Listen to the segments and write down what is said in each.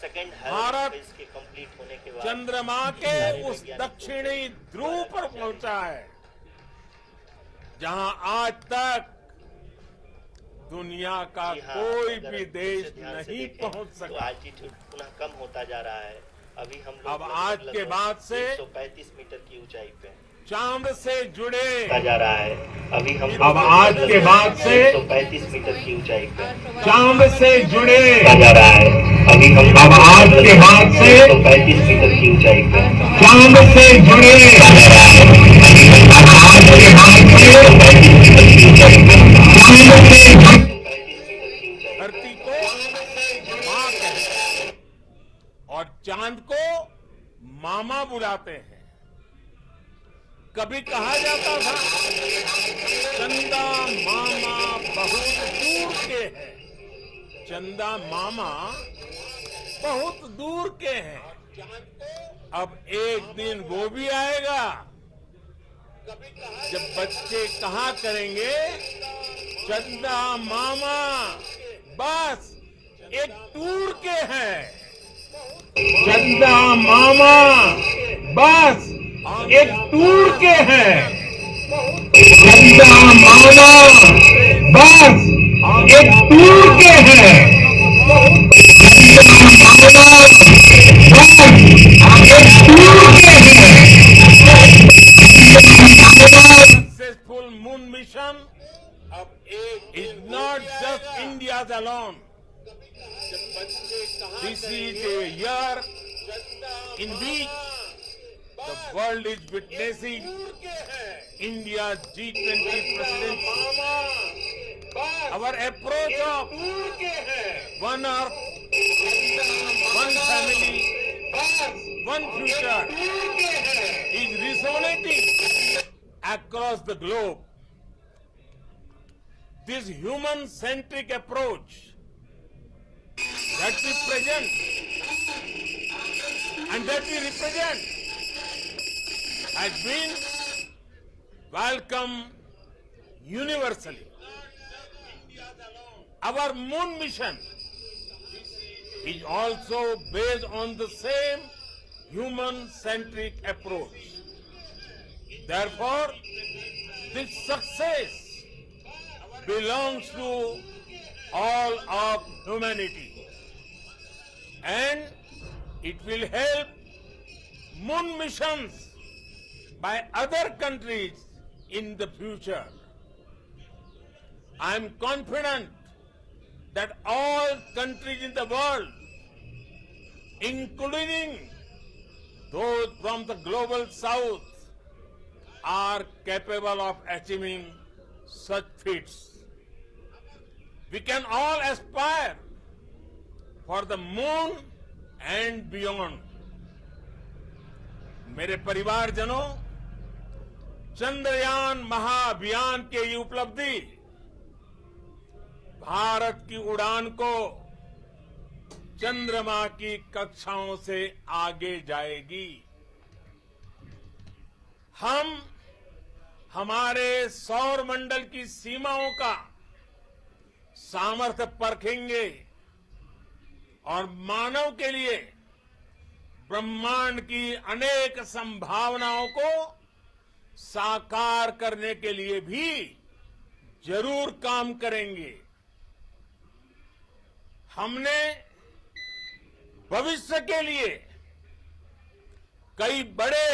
भारत चंद्रमा के उस दक्षिणी ध्रुव पर पहुंचा है जहां आज तक दुनिया का कोई भी देश नहीं पहुंच सका। एल्टीट्यूड पुनः कम होता जा रहा है। अभी हम लोग अब आज के बाद से 135 मीटर की ऊंचाई पे चांद से जुड़े जा रहा है। अभी हम अब आज के बाद से 135 मीटर की ऊंचाई पे चांद से जुड़े जा रहा है। अभी हम अब आज के बाद से 135 मीटर की ऊंचाई पे चांद से जुड़े जा रहा है। अब आज के बाद से 135 मीटर की ऊंचाई पे धरती को मां कहते हैं और चांद को मामा बुलाते हैं। कभी कहा जाता था चंदा मामा बहुत दूर के हैं। चंदा मामा बहुत दूर के हैं। अब एक दिन वो भी आएगा जब बच्चे कहा करेंगे चंदा मामा बस एक टूर के हैं। चंदा मामा बस एक टूर के हैं। चंदा मामा बस एक टूर के हैं। चंदा मामा बस एक टूर के हैं। Successful moon mission is not just India's alone. This is a year in which the world is witnessing India's G20 presidency. Our approach of one earth, one family, one future is resonating across the globe. This human-centric approach that we present and that we represent has been welcomed universally. Our moon mission is also based on the same human-centric approach. Therefore, this success belongs to all of humanity, and it will help moon missions by other countries in the future. I am confident that all countries in the world, including those from the global south, are capable of achieving such feats. We can all aspire for the moon and beyond. मेरे परिवारजनों, चंद्रयान महाअभियान की ये उपलब्धि भारत की उड़ान को चंद्रमा की कक्षाओं से आगे जाएगी। हम हमारे सौर मंडल की सीमाओं का सामर्थ्य परखेंगे और मानव के लिए ब्रह्मांड की अनेक संभावनाओं को साकार करने के लिए भी जरूर काम करेंगे। हमने भविष्य के लिए कई बड़े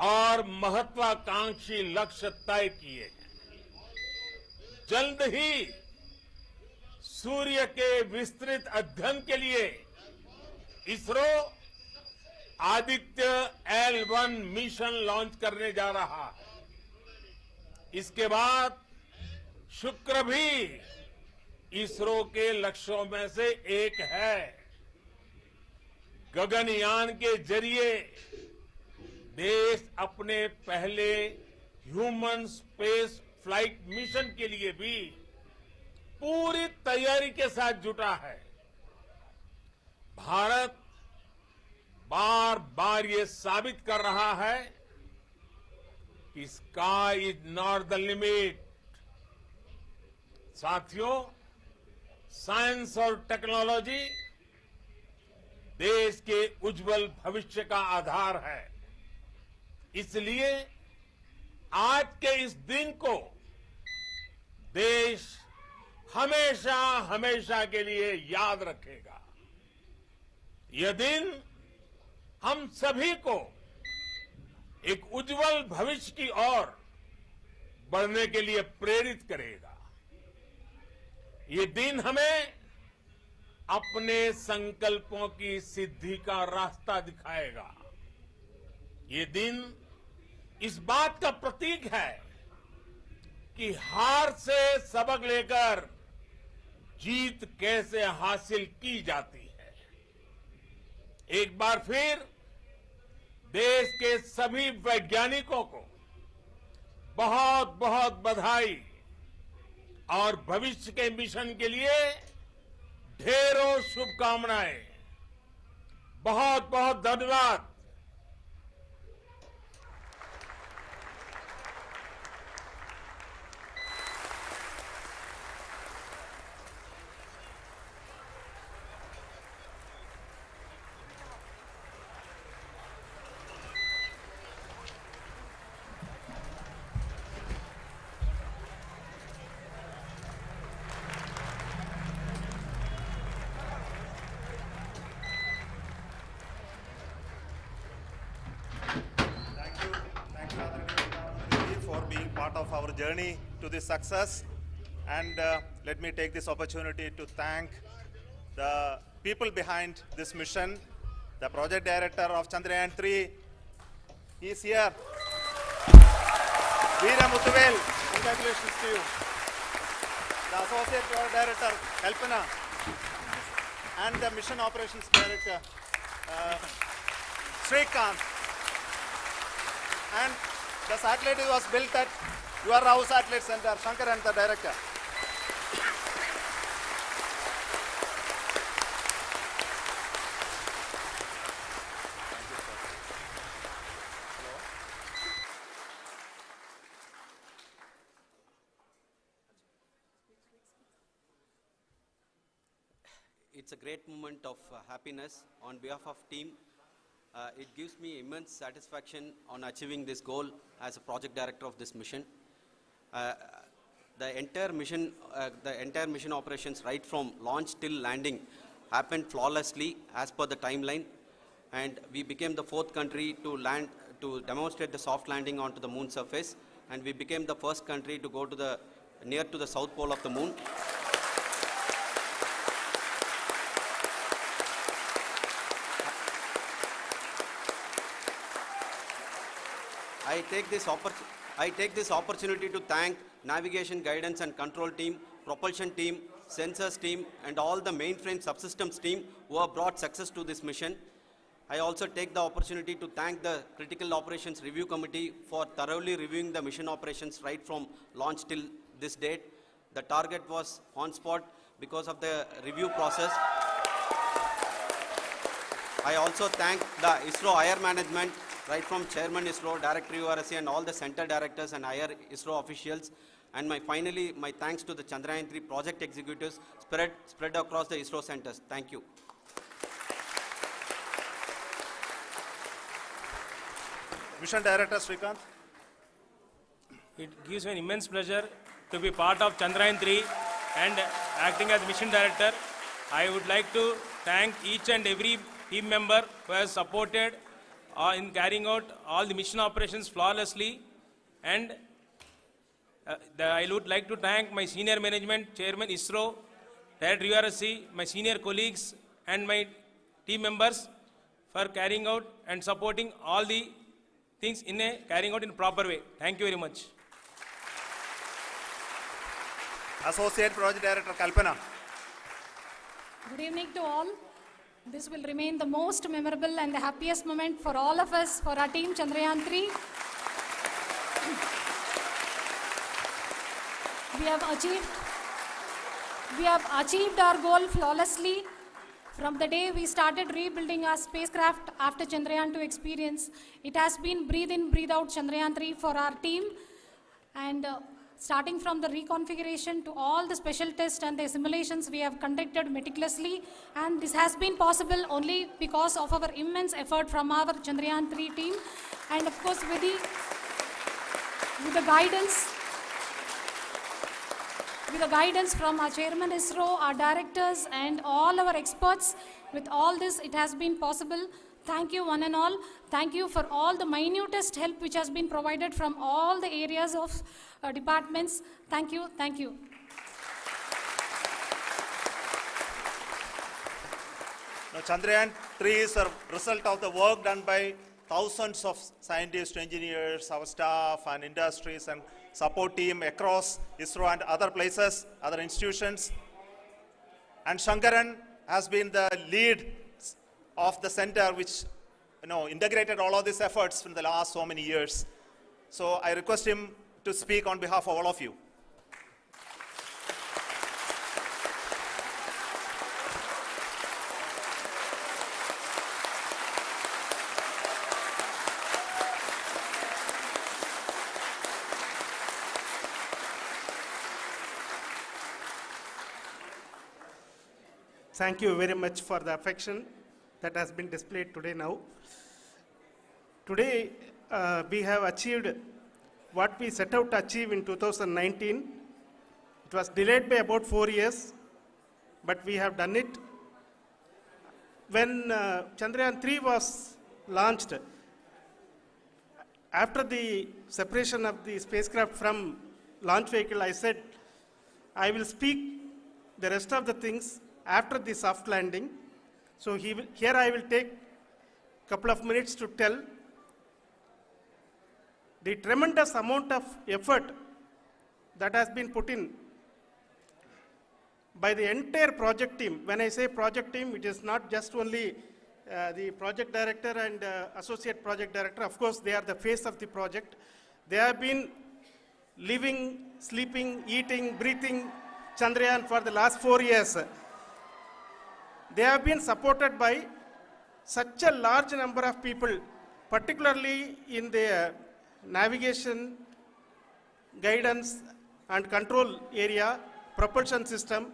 और महत्वाकांक्षी लक्ष्य तय किए हैं। जल्द ही सूर्य के विस्तृत अध्ययन के लिए ISRO Aditya L1 mission launch करने जा रहा है। इसके बाद शुक्र भी इसरो के लक्ष्यों में से एक है। गगनयान के जरिए देश अपने पहले ह्यूमन स्पेस फ्लाइट मिशन के लिए भी पूरी तैयारी के साथ जुटा है। भारत बार बार ये साबित कर रहा है कि sky is not the limit. साथियों, साइंस और टेक्नोलॉजी देश के उज्जवल भविष्य का आधार है। इसलिए आज के इस दिन को देश हमेशा हमेशा के लिए याद रखेगा। यह दिन हम सभी को एक उज्जवल भविष्य की ओर बढ़ने के लिए प्रेरित करेगा। ये दिन हमें अपने संकल्पों की सिद्धि का रास्ता दिखाएगा। ये दिन इस बात का प्रतीक है कि हार से सबक लेकर जीत कैसे हासिल की जाती है। एक बार फिर देश के सभी वैज्ञानिकों को बहुत बहुत बधाई और भविष्य के मिशन के लिए ढेरों शुभकामनाएं। बहुत बहुत धन्यवाद। Thank you, Chandrayaan, for being part of our journey to this success. And let me take this opportunity to thank the people behind this mission. The project director of Chandrayaan 3 is here. Veera Muthuvel, congratulations to you. The associate project director, Kalpana, and the mission operations director, Srikanth. And the satellite was built at your house satellite center, Shankar, and the director. It's a great moment of happiness on behalf of team. It gives me immense satisfaction on achieving this goal as a project director of this mission. The entire mission operations, right from launch till landing, happened flawlessly as per the timeline, and we became the 4th country to demonstrate the soft landing onto the moon surface, and we became the first country to go to near to the south pole of the moon. I take this opportunity to thank navigation, guidance and control team, propulsion team, sensors team, and all the mainframe subsystems team who have brought success to this mission. I also take the opportunity to thank the Critical Operations Review Committee for thoroughly reviewing the mission operations right from launch till this date. The target was on spot because of the review process. I also thank the ISRO higher management, right from Chairman ISRO, Director URSC, and all the center directors and higher ISRO officials. And finally, my thanks to the Chandrayaan 3 project executives spread across the ISRO centers. Thank you. Mission Director Srikanth. It gives me an immense pleasure to be part of Chandrayaan 3 and acting as mission director. I would like to thank each and every team member who has supported in carrying out all the mission operations flawlessly, and I would like to thank my senior management, Chairman ISRO, Director URSC, my senior colleagues and my team members for carrying out and supporting all the things carrying out in a proper way. Thank you very much. Associate Project Director Kalpana. Good evening to all. This will remain the most memorable and the happiest moment for all of us, for our team Chandrayaan 3. We have achieved our goal flawlessly. From the day we started rebuilding our spacecraft after Chandrayaan 2 experience, it has been breathe in, breathe out Chandrayaan 3 for our team. And starting from the reconfiguration to all the special tests and the simulations we have conducted meticulously, and this has been possible only because of our immense effort from our Chandrayaan-3 team, and of course with the guidance from our Chairman ISRO, our directors and all our experts. With all this, it has been possible. Thank you one and all. Thank you for all the minutest help which has been provided from all the areas of departments. Thank you, thank you. Now, Chandrayaan-3 is a result of the work done by thousands of scientists, engineers, our staff and industries and support team across ISRO and other places, other institutions. And Shankaran has been the lead of the center which integrated all of these efforts in the last so many years. So I request him to speak on behalf of all of you. Thank you very much for the affection that has been displayed today now. Today, we have achieved what we set out to achieve in 2019. It was delayed by about 4 years, but we have done it. When Chandrayaan-3 was launched, after the separation of the spacecraft from launch vehicle, I said, I will speak the rest of the things after the soft landing. So here I will take a couple of minutes to tell the tremendous amount of effort that has been put in by the entire project team. When I say project team, it is not just only the project director and associate project director. Of course, they are the face of the project. They have been living, sleeping, eating, breathing Chandrayaan for the last 4 years. They have been supported by such a large number of people, particularly in the navigation, guidance and control area, propulsion system.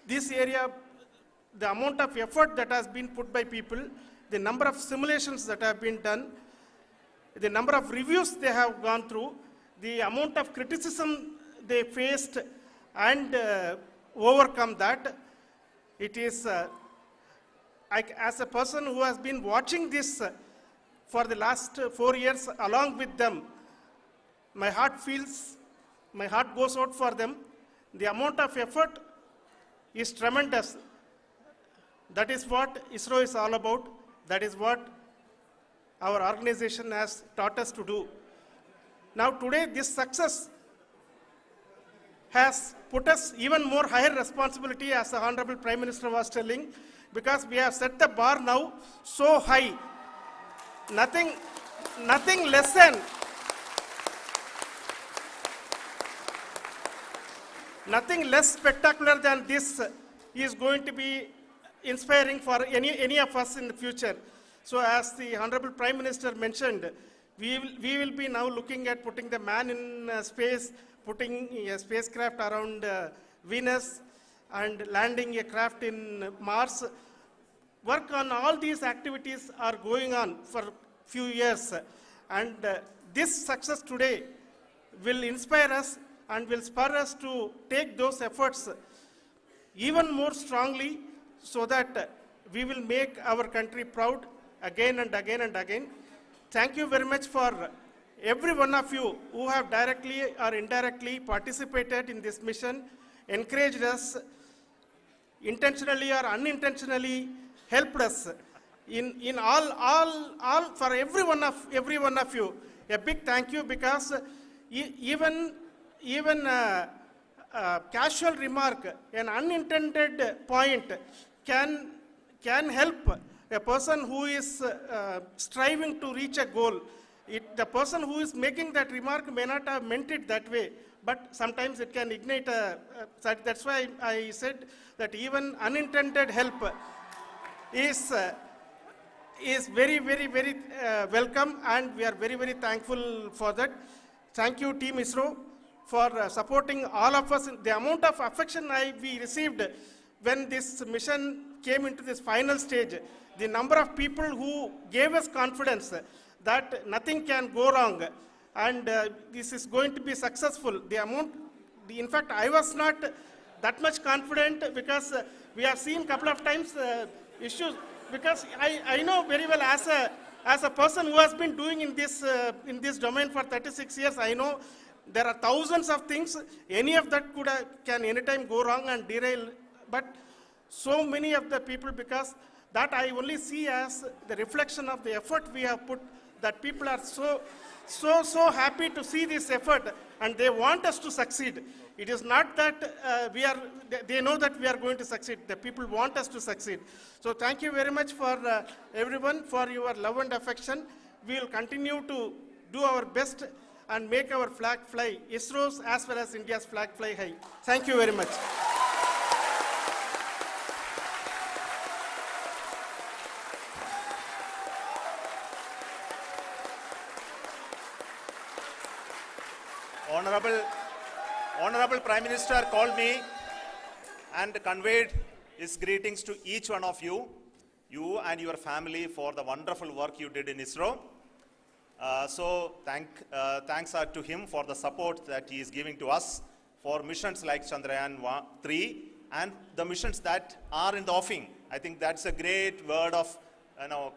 This area, the amount of effort that has been put by people, the number of simulations that have been done, the number of reviews they have gone through, the amount of criticism they faced and overcome that. It is, as a person who has been watching this for the last 4 years along with them, my heart goes out for them. The amount of effort is tremendous. That is what ISRO is all about. That is what our organization has taught us to do. Now today, this success has put us even more higher responsibility, as the Honorable Prime Minister was telling, because we have set the bar now so high. Nothing less spectacular than this is going to be inspiring for any of us in the future. So as the Honorable Prime Minister mentioned, we will be now looking at putting the man in space, putting a spacecraft around Venus and landing a craft in Mars. Work on all these activities are going on for few years, and this success today will inspire us and will spur us to take those efforts even more strongly, so that we will make our country proud again and again and again. Thank you very much for every one of you who have directly or indirectly participated in this mission, encouraged us, intentionally or unintentionally helped us in all for every one of you. A big thank you, because even a casual remark, an unintended point can help a person who is striving to reach a goal. The person who is making that remark may not have meant it that way, but sometimes it can ignite that's why I said that even unintended help is very, very, very welcome, and we are very, very thankful for that. Thank you, Team ISRO. for supporting all of us. The amount of affection we received when this mission came into this final stage, the number of people who gave us confidence that nothing can go wrong and this is going to be successful. In fact, I was not that much confident because we have seen couple of times issues, because I know very well as a person who has been doing in this domain for 36 years, I know there are thousands of things. Any of that can anytime go wrong and derail. But so many of the people, because that I only see as the reflection of the effort we have put, that people are so happy to see this effort and they want us to succeed. It is not that they know that we are going to succeed. The people want us to succeed. So thank you very much for everyone for your love and affection. We will continue to do our best and make our flag fly, ISRO's as well as India's flag fly high. Thank you very much. Honorable Prime Minister called me and conveyed his greetings to each one of you and your family for the wonderful work you did in ISRO. Thanks are to him for the support that he is giving to us for missions like Chandrayaan 3 and the missions that are in the offing. I think that's a great word of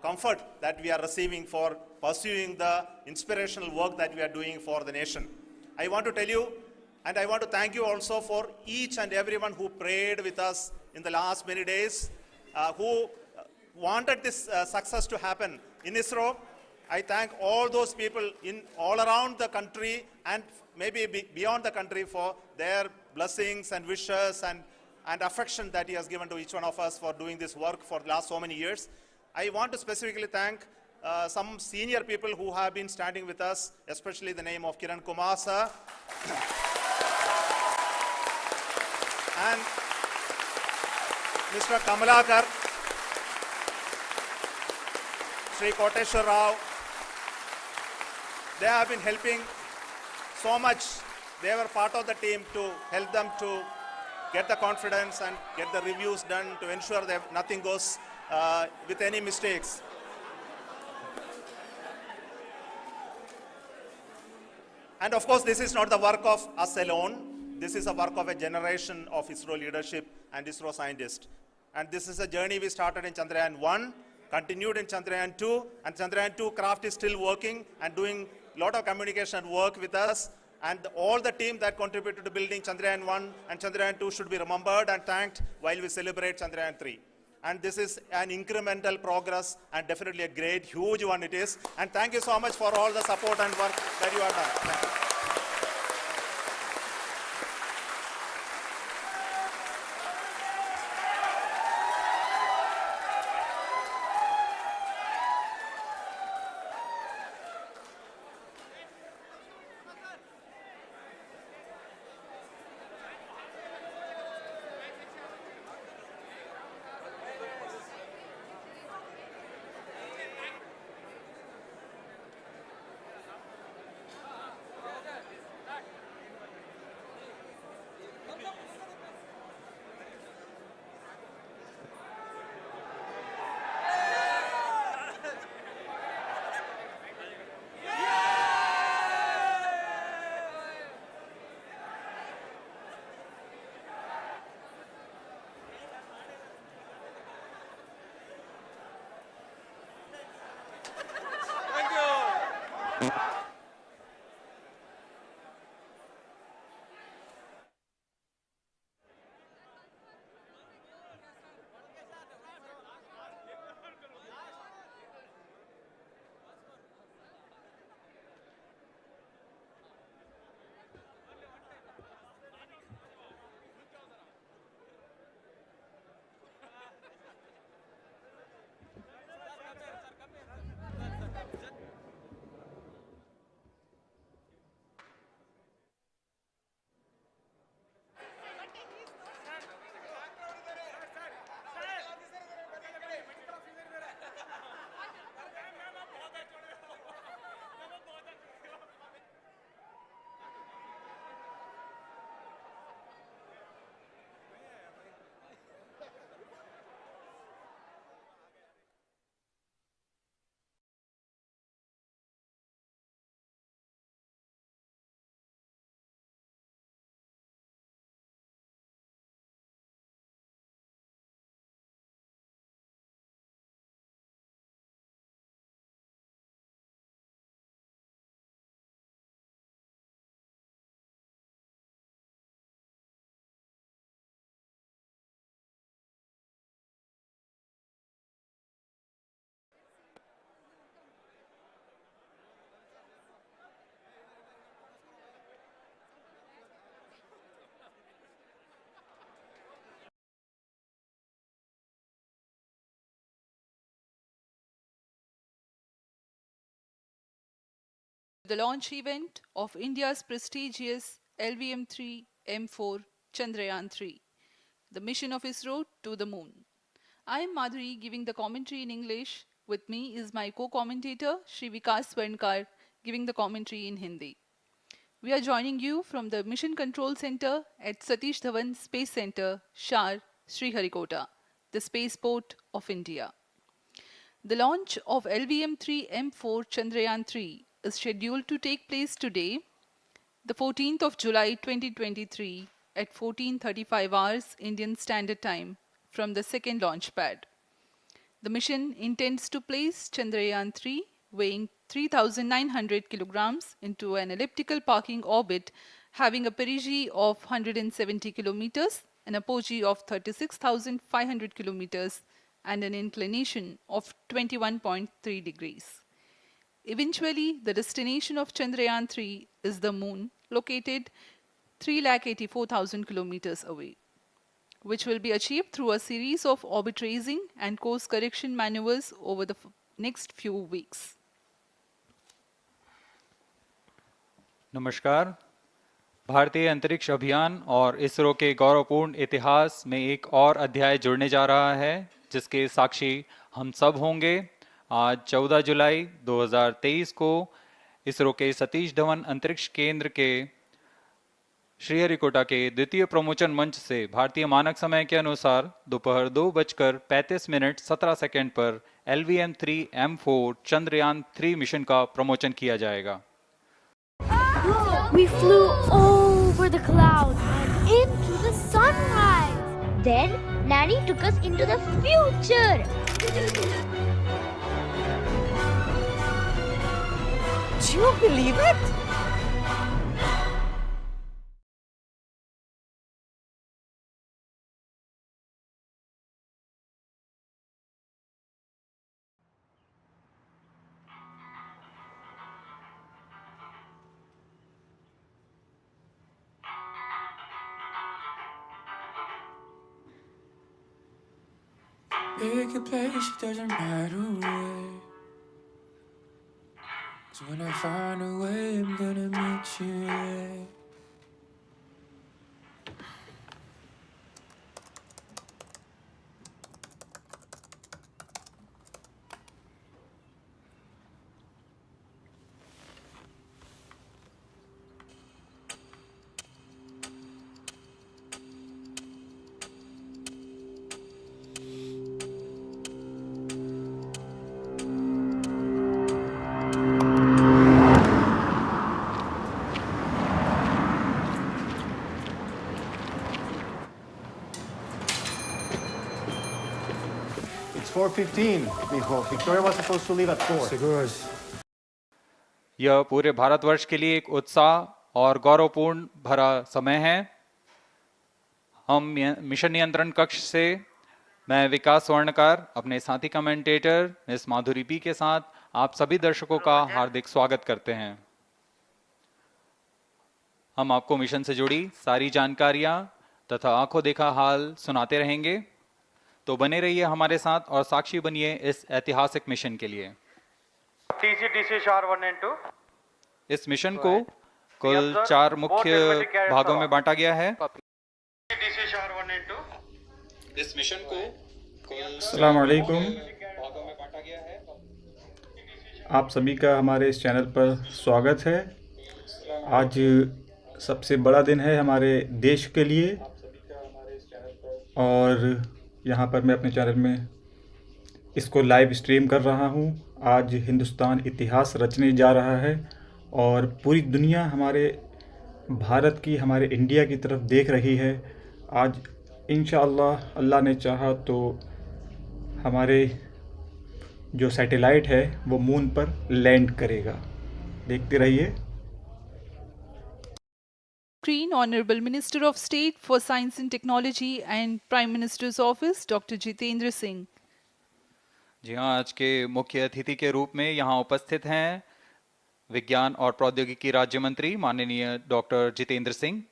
comfort that we are receiving for pursuing the inspirational work that we are doing for the nation. I want to tell you, and I want to thank you also for each and everyone who prayed with us in the last many days, who wanted this success to happen in ISRO. I thank all those people all around the country and maybe beyond the country for their blessings and wishes and affection that he has given to each one of us for doing this work for the last so many years. I want to specifically thank some senior people who have been standing with us, especially the name of Kiran Kumar sir and Mr. Kamalakar, Sri Koteshwar Rao. They have been helping so much. They were part of the team to help them to get the confidence and get the reviews done to ensure that nothing goes with any mistakes. And of course, this is not the work of us alone. This is a work of a generation of ISRO leadership and ISRO scientists. And this is a journey we started in Chandrayaan 1, continued in Chandrayaan 2, and Chandrayaan 2 craft is still working and doing a lot of communication work with us. And all the team that contributed to building Chandrayaan 1 and Chandrayaan 2 should be remembered and thanked while we celebrate Chandrayaan 3. And this is an incremental progress and definitely a great, huge one it is. And thank you so much for all the support and work that you have done. Thank you. the launch event of India's prestigious LVM-3 M4 Chandrayaan 3, the mission of ISRO to the moon. I am Madhuri giving the commentary in English. With me is my co-commentator Shri Vikas Swarnkar giving the commentary in Hindi. We are joining you from the Mission Control Center at Satish Dhawan Space Center, Shar, Sriharikota, the spaceport of India. The launch of LVM-3 M4 Chandrayaan 3 is scheduled to take place today, the 14th of July 2023 at 14:35 hours Indian Standard Time from the second launch pad. The mission intends to place Chandrayaan 3 weighing 3,900 kilograms into an elliptical parking orbit having a perigee of 170 kilometers, an apogee of 36,500 kilometers and an inclination of 21.3 degrees. Eventually, the destination of Chandrayaan 3 is the moon, located 384,000 kilometers away, which will be achieved through a series of orbit raising and course correction maneuvers over the next few weeks. नमस्कार। भारतीय अंतरिक्ष अभियान और इसरो के गौरवपूर्ण इतिहास में एक और अध्याय जुड़ने जा रहा है, जिसके साक्षी हम सब होंगे। आज 14 जुलाई 2023 को इसरो के सतीश धवन अंतरिक्ष केंद्र के श्रीहरिकोटा के द्वितीय प्रमोचन मंच से भारतीय मानक समय के अनुसार दोपहर 2:35 पर LVM-3 M4 चंद्रयान 3 मिशन का प्रमोचन किया जाएगा। We flew over the clouds and into the sunrise. Then Nanny took us into the future. Do you believe it? Pick a place, it doesn't matter where. 'Cause when I find a way, I'm gonna meet you there. It's 4:15, mijo. Victoria was supposed to leave at 4. Seguros. यह पूरे भारतवर्ष के लिए एक उत्साह और गौरवपूर्ण भरा समय है। हम मिशन नियंत्रण कक्ष से मैं विकास स्वर्णकार अपने साथी कमेंटेटर मिस माधुरी पी के साथ आप सभी दर्शकों का हार्दिक स्वागत करते हैं। हम आपको मिशन से जुड़ी सारी जानकारियां तथा आंखों देखा हाल सुनाते रहेंगे, तो बने रहिए हमारे साथ और साक्षी बनिए इस ऐतिहासिक मिशन के लिए। इस मिशन को कुल 4 मुख्य भागों में बांटा गया है। इस मिशन को अस्सलाम वालेकुम। आप सभी का हमारे इस चैनल पर स्वागत है। आज सबसे बड़ा दिन है हमारे देश के लिए और यहाँ पर मैं अपने चैनल में इसको लाइव स्ट्रीम कर रहा हूँ। आज हिंदुस्तान इतिहास रचने जा रहा है और पूरी दुनिया हमारे भारत की, हमारे इंडिया की तरफ देख रही है। आज इंशाअल्लाह अल्लाह ने चाहा तो हमारे जो सैटेलाइट है वो मून पर लैंड करेगा। देखते रहिए। Screen, Honorable Minister of State for Science and Technology and Prime Minister's Office, Dr. Jitendra Singh. जी हाँ, आज के मुख्य अतिथि के रूप में यहाँ उपस्थित हैं विज्ञान और प्रौद्योगिकी राज्य मंत्री माननीय doctor Jitendra Singh.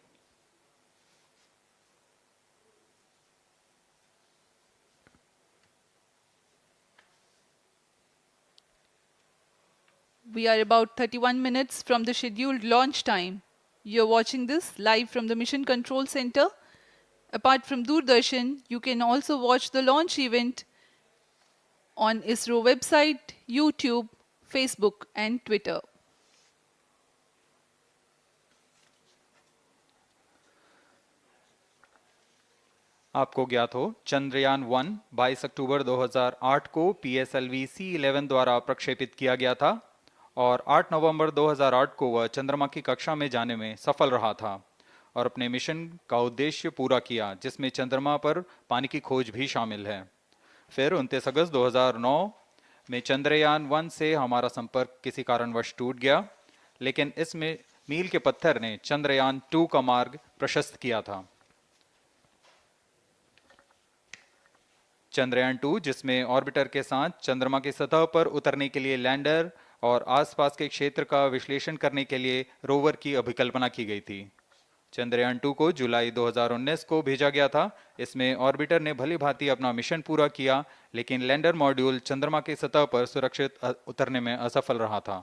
We are about 31 minutes from the scheduled launch time. You're watching this live from the Mission Control Center. Apart from Doordarshan, you can also watch the launch event on ISRO website, YouTube, Facebook and Twitter. आपको ज्ञात हो, चंद्रयान 1 22 अक्टूबर 2008 को PSLV C-11 द्वारा प्रक्षेपित किया गया था और 8 नवंबर 2008 को वह चंद्रमा की कक्षा में जाने में सफल रहा था और अपने मिशन का उद्देश्य पूरा किया, जिसमें चंद्रमा पर पानी की खोज भी शामिल है। फिर 29 अगस्त 2009 में चंद्रयान 1 से हमारा संपर्क किसी कारणवश टूट गया, लेकिन इसमें मील के पत्थर ने चंद्रयान 2 का मार्ग प्रशस्त किया था। चंद्रयान 2, जिसमें ऑर्बिटर के साथ चंद्रमा की सतह पर उतरने के लिए लैंडर और आसपास के क्षेत्र का विश्लेषण करने के लिए रोवर की अभिकल्पना की गई थी। चंद्रयान 2 को जुलाई 2019 को भेजा गया था। इसमें ऑर्बिटर ने भली भांति अपना मिशन पूरा किया, लेकिन लैंडर मॉड्यूल चंद्रमा की सतह पर सुरक्षित उतरने में असफल रहा था।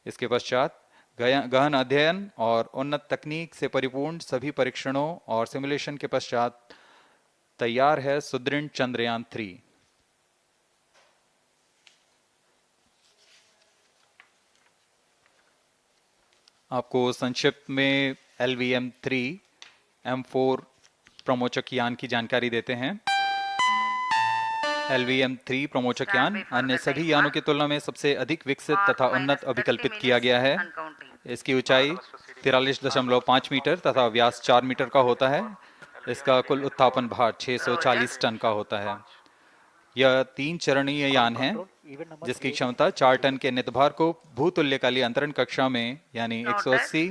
इसके पश्चात गहन अध्ययन और उन्नत तकनीक से परिपूर्ण सभी परीक्षणों और सिमुलेशन के पश्चात तैयार है सुदृढ़ चंद्रयान 3। आपको संक्षिप्त में LVM-3 M4 प्रमोचक यान की जानकारी देते हैं। LVM-3 प्रमोचक यान अन्य सभी यानों की तुलना में सबसे अधिक विकसित तथा उन्नत अभिकल्पित किया गया है। इसकी ऊंचाई 43.5 मीटर तथा व्यास 4 मीटर का होता है। इसका कुल उत्थापन भार 640 टन का होता है। यह 3 चरणीय यान है, जिसकी क्षमता 4 टन के नितभार को भूतुल्यकालीय अंतरण कक्षा में यानी 180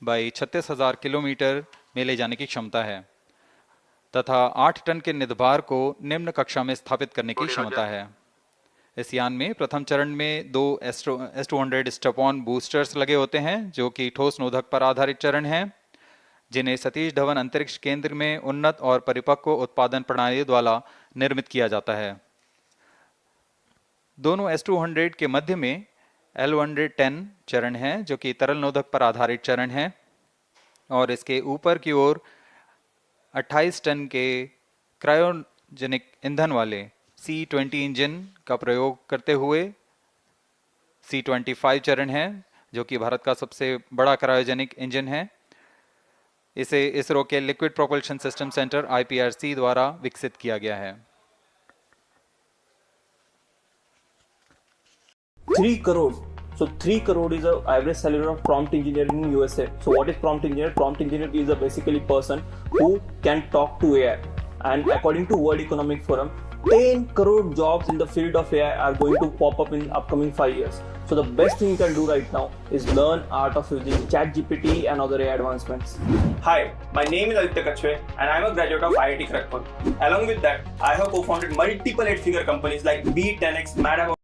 बाई 36,000 किलोमीटर में ले जाने की क्षमता है तथा 8 टन के नितभार को निम्न कक्षा में स्थापित करने की क्षमता है। इस यान में प्रथम चरण में 2 S-200 स्टेप-ऑन बूस्टर्स लगे होते हैं, जो कि ठोस नोदक पर आधारित चरण हैं, जिन्हें सतीश धवन अंतरिक्ष केंद्र में उन्नत और परिपक्व उत्पादन प्रणाली द्वारा निर्मित किया जाता है। दोनों S-200 के मध्य में L-110 चरण है, जो कि तरल नोदक पर आधारित चरण है, और इसके ऊपर की ओर 28 टन के क्रायोजेनिक ईंधन वाले C-20 इंजन का प्रयोग करते हुए C-25 चरण है, जो कि भारत का सबसे बड़ा क्रायोजेनिक इंजन है। इसे इसरो के liquid propulsion system centre IPRC द्वारा विकसित किया गया है। 3 crore. So 3 crore is the average salary of prompt engineer in USA. So what is prompt engineer? Prompt engineer is a basically person who can talk to AI. And according to World Economic Forum, 10 crore jobs in the field of AI are going to pop up in upcoming 5 years. So the best thing you can do right now is learn art of using ChatGPT and other AI advancements. Hi, my name is Aditya Kachwe and I am a graduate of IIT Kharagpur. Along with that, I have co-founded multiple 8-figure companies like Beat, 10x, Madam.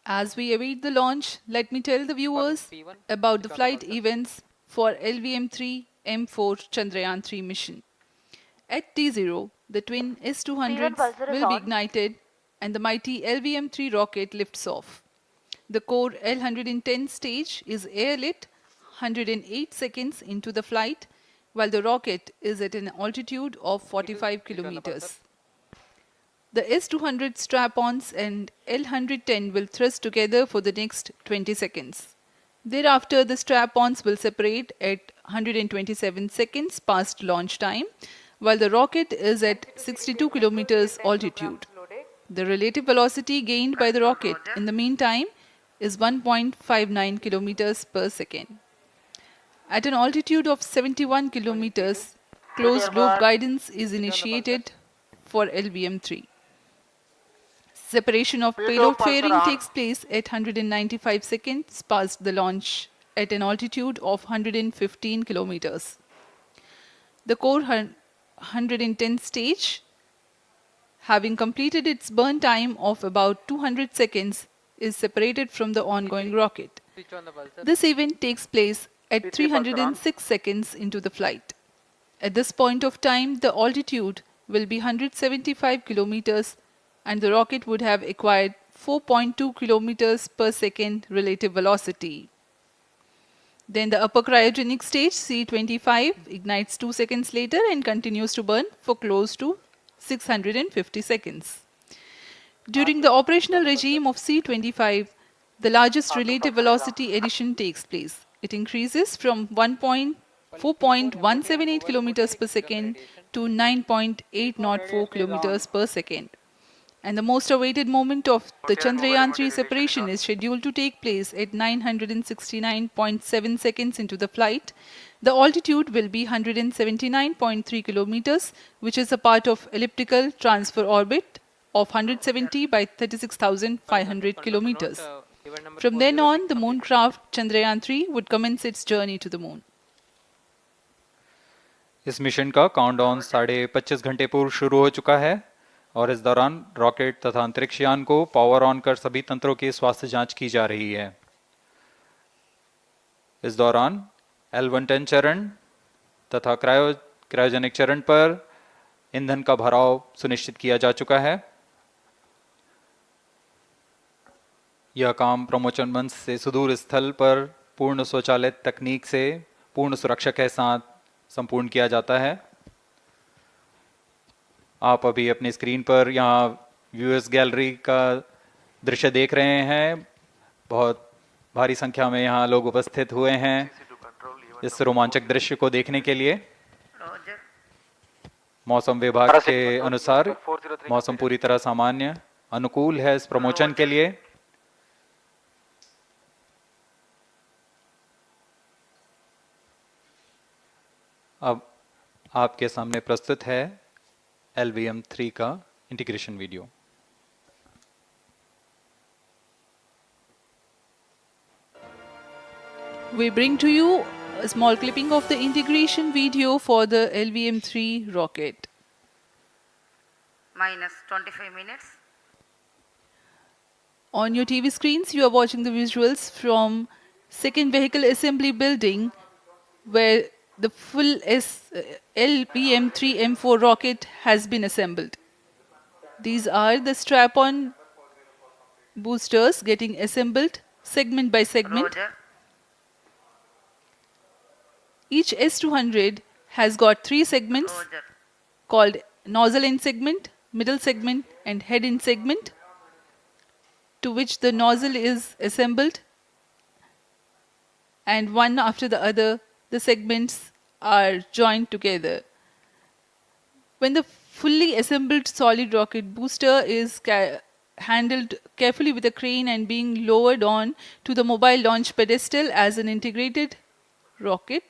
As we await the launch, let me tell the viewers about the flight events for LVM-3 M4 Chandrayaan 3 mission. At T0, the twin S-200s will be ignited and the mighty LVM-3 rocket lifts off. The core L-110 stage is airlit 108 seconds into the flight, while the rocket is at an altitude of 45 kilometers. The S-200 strap-ons and L-110 will thrust together for the next 20 seconds. Thereafter, the strap-ons will separate at 127 seconds past launch time, while the rocket is at 62 kilometers altitude. The relative velocity gained by the rocket in the meantime is 1.59 kilometers per second. At an altitude of 71 kilometers, closed-loop guidance is initiated for LVM-3. Separation of payload fairing takes place at 195 seconds past the launch at an altitude of 115 kilometers. The core 110 stage, having completed its burn time of about 200 seconds, is separated from the ongoing rocket. This event takes place at 306 seconds into the flight. At this point of time, the altitude will be 175 kilometers and the rocket would have acquired 4.2 kilometers per second relative velocity. Then the upper cryogenic stage C25 ignites 2 seconds later and continues to burn for close to 650 seconds. During the operational regime of C25, the largest relative velocity addition takes place. It increases from 4.178 kilometers per second to 9.804 kilometers per second. And the most awaited moment of the Chandrayaan 3 separation is scheduled to take place at 969.7 seconds into the flight. The altitude will be 179.3 kilometers, which is a part of elliptical transfer orbit of 170 by 36,500 kilometers. From then on, the moon craft Chandrayaan 3 would commence its journey to the moon. इस mission का countdown 25.5 घंटे पूर्व शुरू हो चुका है और इस दौरान रॉकेट तथा अंतरिक्ष यान को पावर ऑन कर सभी तंत्रों की स्वास्थ्य जांच की जा रही है। इस दौरान L110 चरण तथा क्रायोजेनिक चरण पर ईंधन का भराव सुनिश्चित किया जा चुका है। यह काम प्रमोशन मंच से सुदूर स्थल पर पूर्ण स्वचालित तकनीक से पूर्ण सुरक्षा के साथ संपूर्ण किया जाता है। आप अभी अपनी स्क्रीन पर यहाँ व्यूअर्स गैलरी का दृश्य देख रहे हैं। बहुत भारी संख्या में यहाँ लोग उपस्थित हुए हैं इस रोमांचक दृश्य को देखने के लिए। मौसम विभाग के अनुसार मौसम पूरी तरह सामान्य अनुकूल है इस प्रमोशन के लिए। अब आपके सामने प्रस्तुत है LVM-3 का integration video. We bring to you a small clipping of the integration video for the LVM-3 rocket. Minus 25 minutes. On your TV screens, you are watching the visuals from second vehicle assembly building where the full LVM-3M4 rocket has been assembled. These are the strap-on boosters getting assembled segment by segment. Roger. Each S200 has got 3 segments Roger. called nozzle end segment, middle segment and head end segment, to which the nozzle is assembled, and one after the other the segments are joined together. When the fully assembled solid rocket booster is handled carefully with a crane and being lowered on to the mobile launch pedestal as an integrated rocket,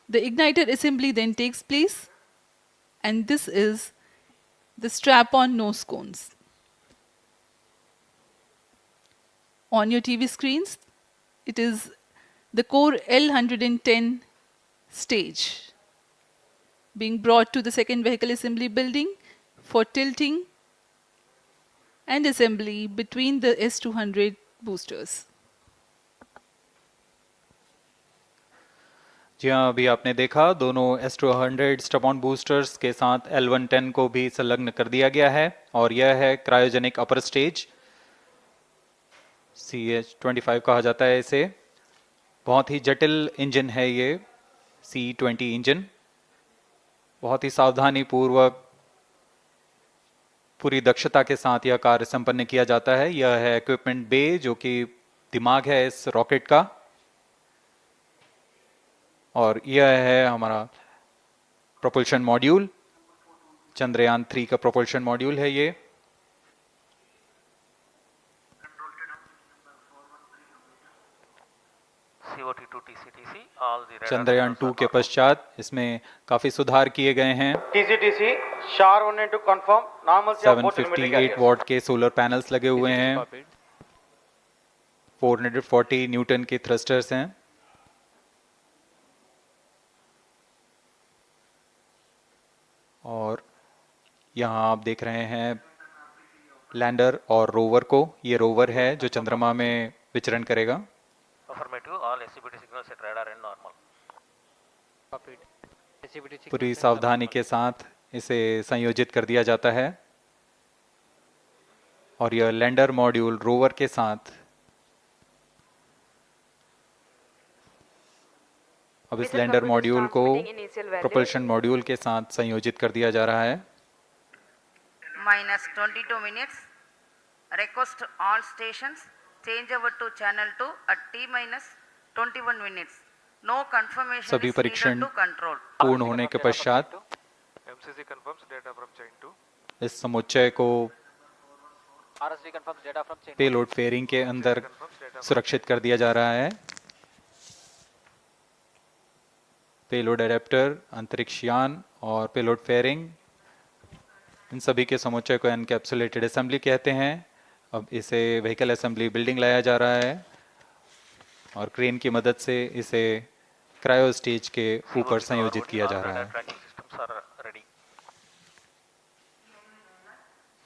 the igniter assembly then takes place, and this is the strap-on nose cones. On your TV screens, it is the core L110 stage being brought to the second vehicle assembly building for tilting and assembly between the S200 boosters. जी हाँ, अभी आपने देखा दोनों S200 strap-on boosters के साथ L110 को भी संलग्न कर दिया गया है और यह है क्रायोजेनिक अपर स्टेज, CH-25 कहा जाता है इसे। बहुत ही जटिल इंजन है ये C-20 इंजन। बहुत ही सावधानी पूर्वक पूरी दक्षता के साथ यह कार्य संपन्न किया जाता है। यह है इक्विपमेंट बे जो कि दिमाग है इस रॉकेट का, और यह है हमारा प्रोपल्शन मॉड्यूल, चंद्रयान 3 का प्रोपल्शन मॉड्यूल है ये। चंद्रयान 2 के पश्चात इसमें काफी सुधार किए गए हैं। 758 वॉट के सोलर पैनल्स लगे हुए हैं, 440 न्यूटन के थ्रस्टर्स हैं, और यहाँ आप देख रहे हैं लैंडर और रोवर को। ये रोवर है जो चंद्रमा में विचरण करेगा। पूरी सावधानी के साथ इसे संयोजित कर दिया जाता है। और यह लैंडर मॉड्यूल रोवर के साथ अब इस लैंडर मॉड्यूल को प्रोपल्शन मॉड्यूल के साथ संयोजित कर दिया जा रहा है। Minus 22 minutes. Request all stations change over to channel 2 at T minus 21 minutes. No confirmation सभी is परीक्षण needed to control. पूर्ण होने के पश्चात MCC confirms data from chain 2. इस समुच्चय को RSD confirms data from chain 1. Payload fairing के अंदर सुरक्षित कर दिया जा रहा है। पेलोड एडेप्टर, अंतरिक्ष यान और पेलोड फेयरिंग, इन सभी के समुच्चय को एनकैप्सुलेटेड असेंबली कहते हैं। अब इसे व्हीकल असेंबली बिल्डिंग लाया जा रहा है और क्रेन की मदद से इसे क्रायो स्टेज के ऊपर संयोजित किया जा रहा है।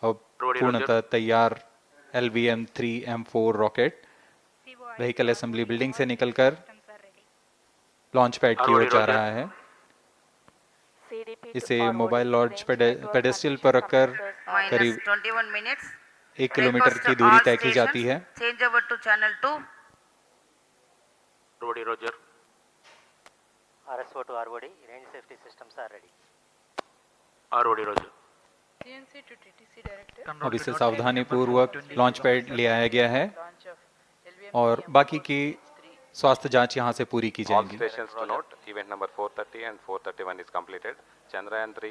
अब पूर्णतः तैयार LVM-3M4 rocket vehicle assembly building से निकलकर लॉन्च पैड की ओर जा रहा है। इसे मोबाइल लॉन्च पेडेस्टल पर रखकर करीब 21 minutes. 1 किलोमीटर की दूरी तय की जाती है। Change over to channel 2. Roger, Roger. RSO to ROD, range safety systems are ready. ROD, Roger. GNC to TTC director. अब इसे सावधानी पूर्वक लॉन्च पैड ले आया गया है और बाकी की स्वास्थ्य जांच यहां से पूरी की जाएगी।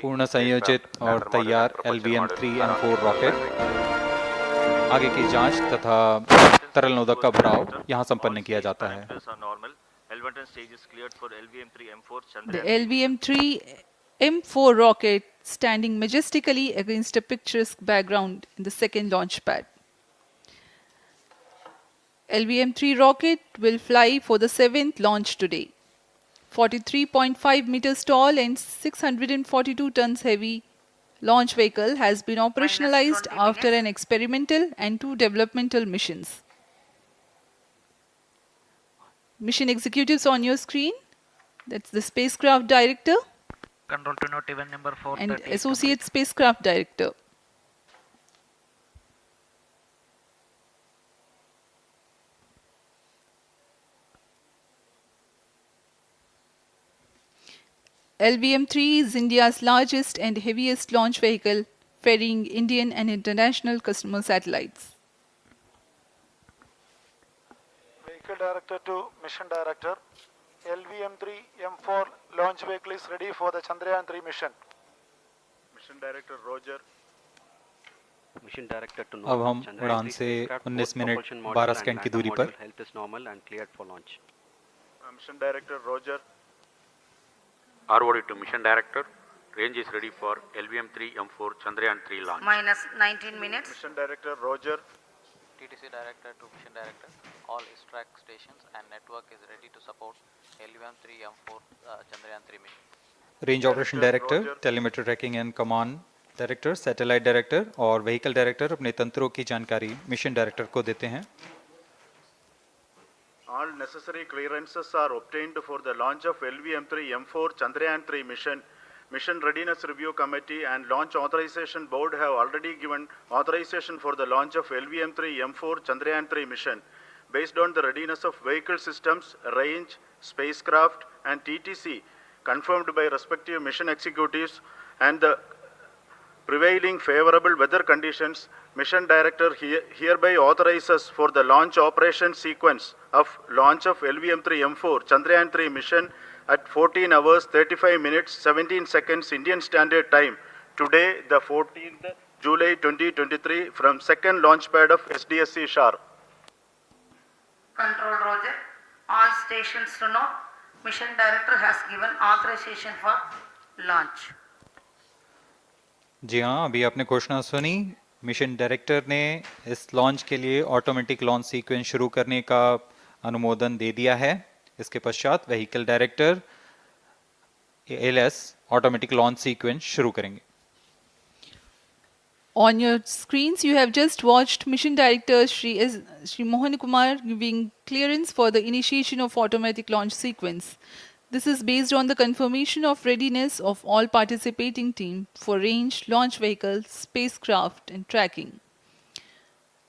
पूर्ण संयोजित और तैयार LVM-3M4 रॉकेट आगे की जांच तथा तरल नोदक का भराव यहां संपन्न किया जाता है। The LVM-3M4 rocket standing majestically against a picturesque background in the second launch pad. LVM-3 rocket will fly for the 7th launch today. 43.5 meters tall and 642 tons heavy launch vehicle has been operationalized after an experimental and 2 developmental missions. Mission executives on your screen. That's the spacecraft director Control to note event number 4 and associate spacecraft director. LVM-3 is India's largest and heaviest launch vehicle, ferrying Indian and international customer satellites. Vehicle Director to Mission Director. LVM-3M4 launch vehicle is ready for the Chandrayaan 3 mission. Mission Director Roger. Mission Director to अब हम उड़ान से 19 minute 12 second की दूरी पर। Health is normal and cleared for launch. Mission Director Roger. ROD to Mission Director. Range is ready for LVM-3M4 Chandrayaan 3 launch. Minus 19 minutes. Mission Director Roger. TTC Director to Mission Director. All track stations and network is ready to support LVM-3M4 Chandrayaan 3 mission. Range operation director, telemetry tracking and command director, satellite director और vehicle director अपने तंत्रों की जानकारी mission director को देते हैं। All necessary clearances are obtained for the launch of LVM-3M4 Chandrayaan 3 mission. Mission Readiness Review Committee and Launch Authorization Board have already given authorization for the launch of LVM-3M4 Chandrayaan 3 mission. Based on the readiness of vehicle systems, range, spacecraft and TTC confirmed by respective mission executives and the prevailing favorable weather conditions, Mission Director hereby authorizes for the launch operation sequence of launch of LVM-3M4 Chandrayaan 3 mission at 14 hours 35 minutes 17 seconds Indian Standard Time today, the 14th July 2023 from second launch pad of SDSC Shar. Control Roger. All stations to know. Mission Director has given authorization for launch. जी हाँ, अभी आपने घोषणा सुनी। Mission director ने इस launch के लिए automatic launch sequence शुरू करने का अनुमोदन दे दिया है। इसके पश्चात vehicle director ALS automatic launch sequence शुरू करेंगे। On your screens, you have just watched Mission Director Shri Mohan Kumar giving clearance for the initiation of automatic launch sequence. This is based on the confirmation of readiness of all participating team for range, launch vehicles, spacecraft and tracking.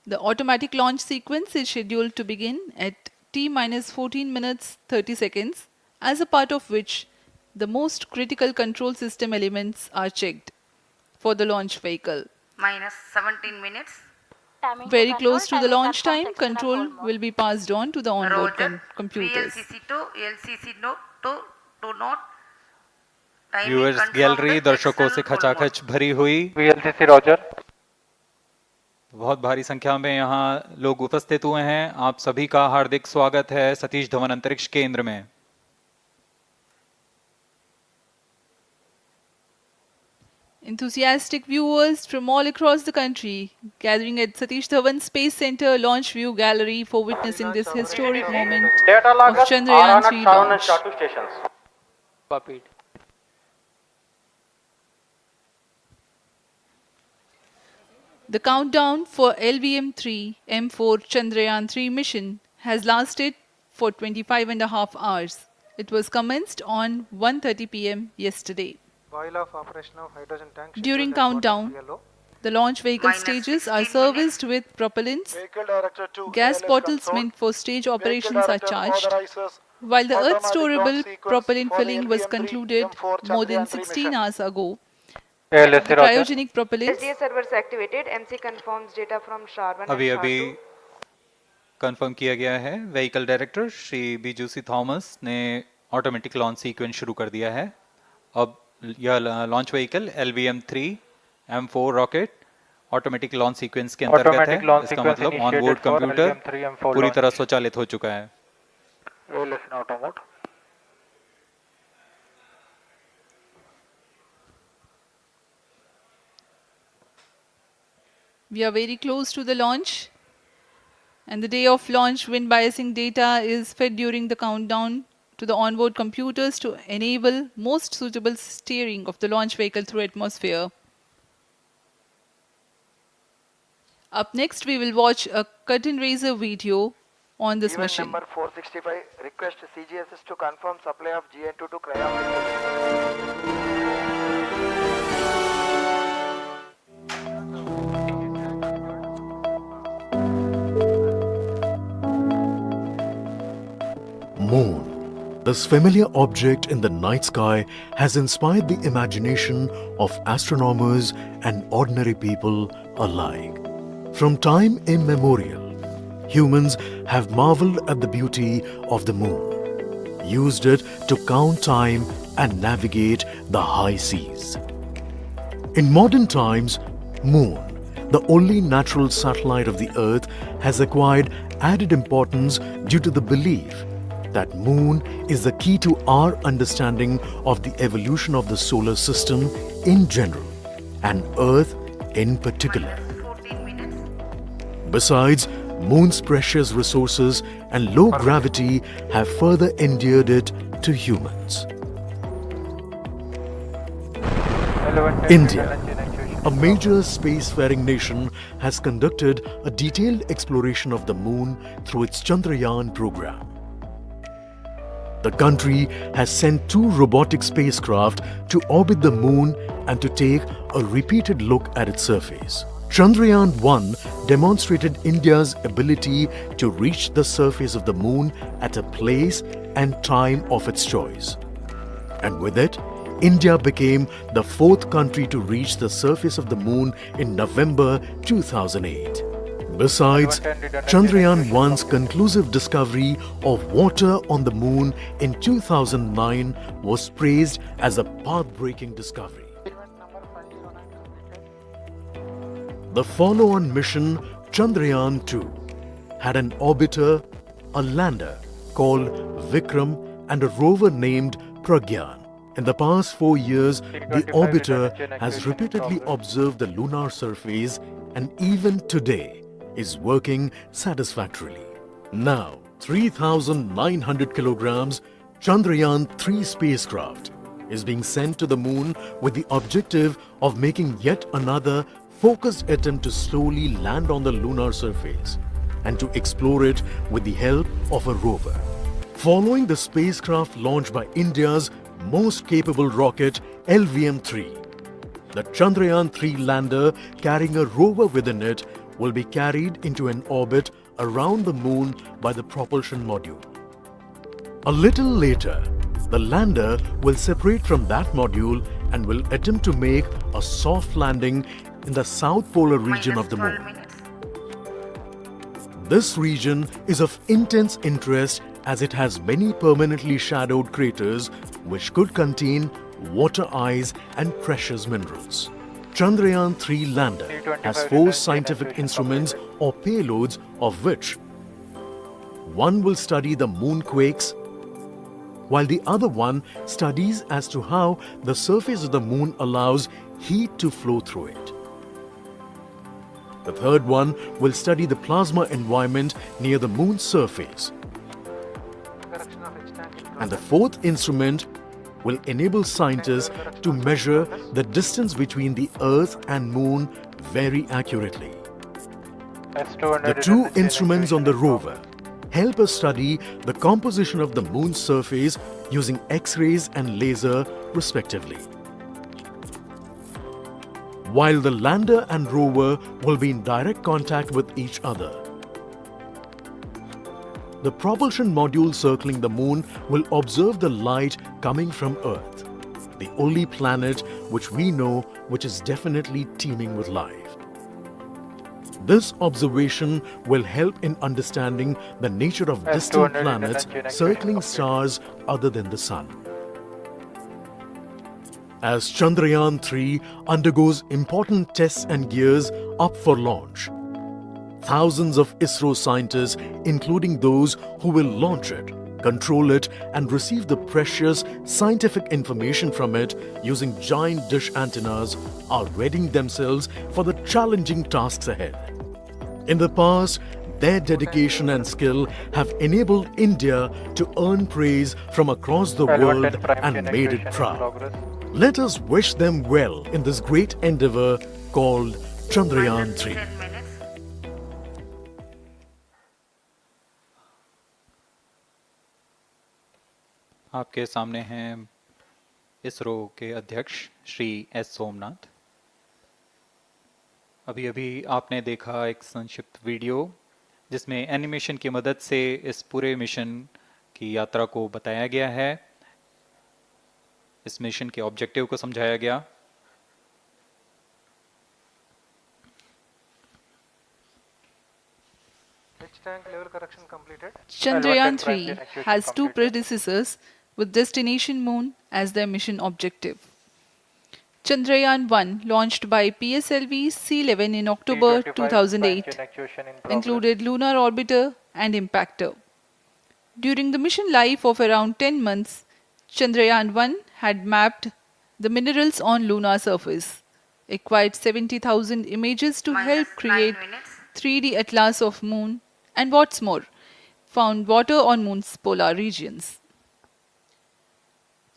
The automatic launch sequence is scheduled to begin at T-minus 14 minutes 30 seconds, as a part of which the most critical control system elements are checked for the launch vehicle. minus 17 minutes. Very close to the launch time, control will be passed on to the onboard Roger. computers. VLCC to LCC to note. Timing viewers confirmed gallery with दर्शकों Excel से full खचाखच भरी हुई। VLCC Roger. बहुत भारी संख्या में यहाँ लोग उपस्थित हुए हैं। आप सभी का हार्दिक स्वागत है सतीश धवन अंतरिक्ष केंद्र में। Enthusiastic viewers from all across the country gathering at Satish Dhawan Space Center Launch View Gallery for witnessing this historic moment of Chandrayaan 3 launch. Copied. The countdown for LVM-3 M4 Chandrayaan 3 mission has lasted for 25.5 hours. It was commenced on 1:30 p.m. yesterday. While of operation of hydrogen tank. During countdown, the launch vehicle stages are serviced with propellants. Gas bottles meant for stage operations are charged. While the Earth storable propellant filling was concluded more than 16 hours ago, the cryogenic propellants SDA servers activated. MC confirms data from SHAR-1 अभी अभी confirm किया गया है। Vehicle director Shri बीजूसी Thomas ने automatic launch sequence शुरू कर दिया है। अब यह launch vehicle LVM-3 M4 rocket automatic launch sequence के अंतर्गत है। इसका मतलब ऑन बोर्ड कंप्यूटर पूरी तरह स्वचालित हो चुका है। we are very close to the launch, and the day of launch wind biasing data is fed during the countdown to the onboard computers to enable most suitable steering of the launch vehicle through atmosphere. Up next, we will watch a curtain raiser video on this Event mission. number 465, request CGSS to confirm supply of GN2 to cryogenic. Moon. This familiar object in the night sky has inspired the imagination of astronomers and ordinary people alike. From time immemorial, humans have marveled at the beauty of the moon, used it to count time and navigate the high seas. In modern times, Moon, the only natural satellite of the Earth, has acquired added importance due to the belief that Moon is the key to our understanding of the evolution of the solar system in general and Earth in particular. Besides, Moon's precious resources and low gravity have further endeared it to humans. India, a major spacefaring nation, has conducted a detailed exploration of the Moon through its Chandrayaan program. The country has sent 2 robotic spacecraft to orbit the Moon and to take a repeated look at its surface. Chandrayaan-1 demonstrated India's ability to reach the surface of the Moon at a place and time of its choice. And with it, India became the 4th country to reach the surface of the Moon in November 2008. Besides, Chandrayaan-1's conclusive discovery of water on the Moon in 2009 was praised as a path-breaking discovery. The follow-on mission, Chandrayaan-2, had an orbiter, a lander called Vikram, and a rover named Pragyan. In the past 4 years, the orbiter has repeatedly observed the lunar surface and even today is working satisfactorily. Now, 3,900 kilograms Chandrayaan-3 spacecraft is being sent to the Moon with the objective of making yet another focused attempt to slowly land on the lunar surface and to explore it with the help of a rover. Following the spacecraft launched by India's most capable rocket LVM-3, the Chandrayaan-3 lander carrying a rover within it will be carried into an orbit around the moon by the propulsion module. A little later, the lander will separate from that module and will attempt to make a soft landing in the south polar region of the moon. This region is of intense interest as it has many permanently shadowed craters which could contain water ice and precious minerals. Chandrayaan-3 lander has 4 scientific instruments or payloads, of which one will study the moonquakes, while the other one studies as to how the surface of the moon allows heat to flow through it. The third one will study the plasma environment near the moon's surface. And the fourth instrument will enable scientists to measure the distance between the Earth and Moon very accurately. The 2 instruments on the rover help us study the composition of the Moon's surface using X-rays and laser respectively. While the lander and rover will be in direct contact with each other. The propulsion module circling the moon will observe the light coming from Earth, the only planet which we know which is definitely teeming with life. This observation will help in understanding the nature of distant planets circling stars other than the Sun. As Chandrayaan-3 undergoes important tests and gears up for launch, thousands of ISRO scientists, including those who will launch it, control it and receive the precious scientific information from it using giant dish antennas, are readying themselves for the challenging tasks ahead. In the past, their dedication and skill have enabled India to earn praise from across the world and made it proud. Let us wish them well in this great endeavor called Chandrayaan-3. आपके सामने हैं इसरो के अध्यक्ष Shri S Somnath. अभी अभी आपने देखा एक संक्षिप्त वीडियो जिसमें एनिमेशन की मदद से इस पूरे मिशन की यात्रा को बताया गया है, इस मिशन के ऑब्जेक्टिव को समझाया गया। Chandrayaan-3 has 2 predecessors with destination moon as their mission objective. Chandrayaan-1, launched by PSLV C-11 in October 2008, included lunar orbiter and impactor. During the mission life of around 10 months, Chandrayaan-1 had mapped the minerals on lunar surface, acquired 70,000 images to help create 3D atlas of moon, and what's more, found water on moon's polar regions.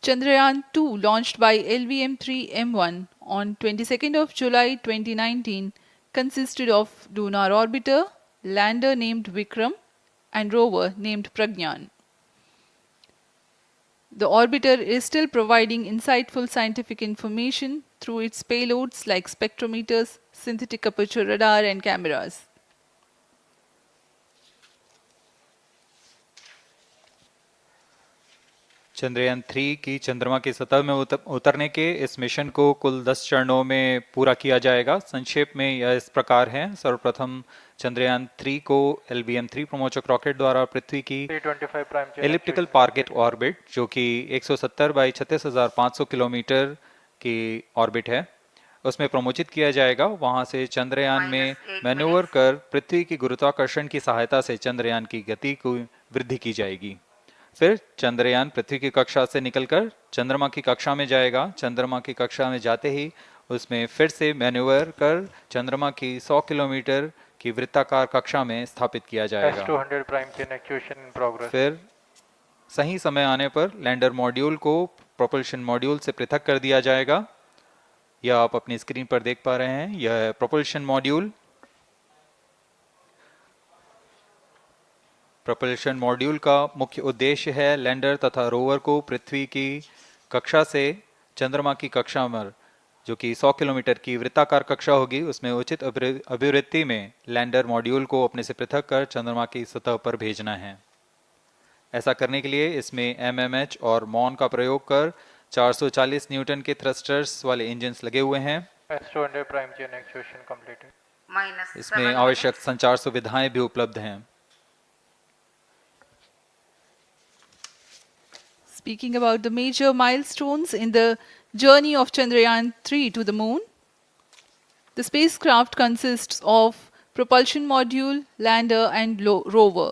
Chandrayaan-2, launched by LVM-3M1 on 22nd of July 2019, consisted of lunar orbiter, lander named Vikram, and rover named Pragyan. The orbiter is still providing insightful scientific information through its payloads like spectrometers, synthetic aperture radar, and cameras. Chandrayaan 3 की चंद्रमा की सतह में उतरने के इस mission को कुल 10 चरणों में पूरा किया जाएगा। संक्षेप में यह इस प्रकार है। सर्वप्रथम चंद्रयान 3 को LVM-3 प्रमोचक रॉकेट द्वारा पृथ्वी की एलिप्टिकल टारगेट ऑर्बिट, जो कि 170 बाई 36,500 किलोमीटर की ऑर्बिट है, उसमें प्रमोचित किया जाएगा। वहां से चंद्रयान में मैन्यूवर कर पृथ्वी की गुरुत्वाकर्षण की सहायता से चंद्रयान की गति को वृद्धि की जाएगी। फिर चंद्रयान पृथ्वी की कक्षा से निकलकर चंद्रमा की कक्षा में जाएगा। चंद्रमा की कक्षा में जाते ही उसमें फिर से मैन्यूवर कर चंद्रमा की 100 किलोमीटर की वृत्ताकार कक्षा में स्थापित किया जाएगा। फिर सही समय आने पर लैंडर मॉड्यूल को प्रोपल्शन मॉड्यूल से पृथक कर दिया जाएगा। यह आप अपनी स्क्रीन पर देख पा रहे हैं, यह प्रोपल्शन मॉड्यूल। प्रोपल्शन मॉड्यूल का मुख्य उद्देश्य है लैंडर तथा रोवर को पृथ्वी की कक्षा से चंद्रमा की कक्षा में जो कि 100 किलोमीटर की वृत्ताकार कक्षा होगी, उसमें उचित अभिवृत्ति में लैंडर मॉड्यूल को अपने से पृथक कर चंद्रमा की सतह पर भेजना है। ऐसा करने के लिए इसमें MMH और मॉन का प्रयोग कर 440 न्यूटन के थ्रस्टर्स वाले इंजन्स लगे हुए हैं। इसमें आवश्यक संचार सुविधाएं भी उपलब्ध हैं। Speaking about the major milestones in the journey of Chandrayaan 3 to the moon, the spacecraft consists of propulsion module, lander and rover.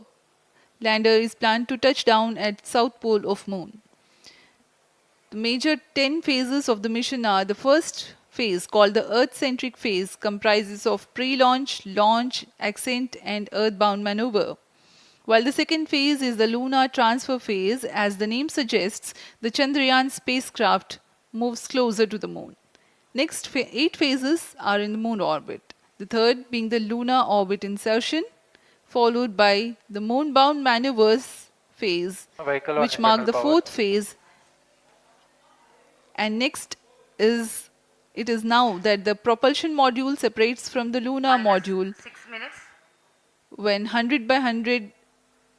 Lander is planned to touch down at south pole of moon. The major 10 phases of the mission are: the first phase, called the Earth-centric phase, comprises of pre-launch, launch, ascent and earthbound maneuver. While the second phase is the lunar transfer phase, as the name suggests, the Chandrayaan spacecraft moves closer to the moon. Next 8 phases are in the moon orbit, the third being the lunar orbit insertion, followed by the moon-bound maneuvers phase, which mark the fourth phase. And next is, it is now that the propulsion module separates from the lunar module 6 minutes. when 100 by 100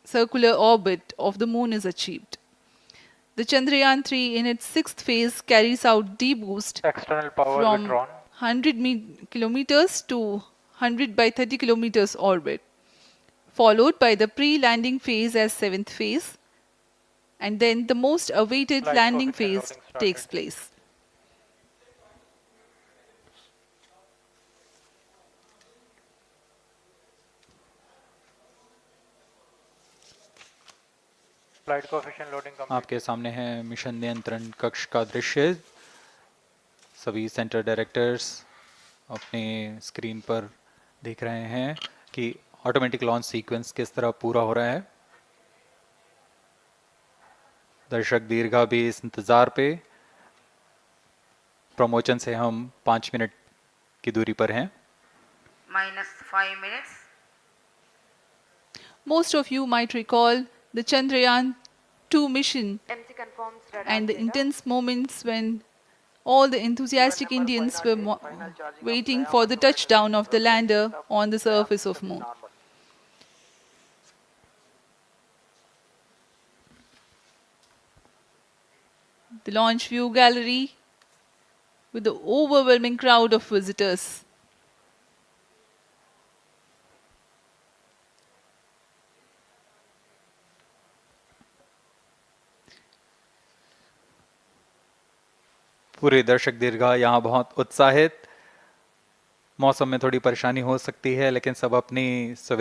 circular orbit of the moon is achieved. The Chandrayaan 3 in its sixth phase carries out D-boost from 100 kilometers to 100 by 30 kilometers orbit, followed by the pre-landing phase as seventh phase, and then the most awaited landing phase takes place. आपके सामने है mission नियंत्रण कक्ष का दृश्य। सभी centre directors अपने screen पर देख रहे हैं कि ऑटोमेटिक लॉन्च सीक्वेंस किस तरह पूरा हो रहा है। दर्शक दीर्घा भी इस इंतजार पे। प्रमोशन से हम 5 मिनट की दूरी पर हैं। -5 minutes. Most of you might recall the Chandrayaan 2 mission and the intense moments when all the enthusiastic Indians were waiting for the touchdown of the lander on the surface of moon. The launch view gallery with the overwhelming crowd of visitors. पूरे दर्शक दीर्घा यहाँ बहुत उत्साहित। मौसम में थोड़ी परेशानी हो सकती है, लेकिन सब अपनी सुविधा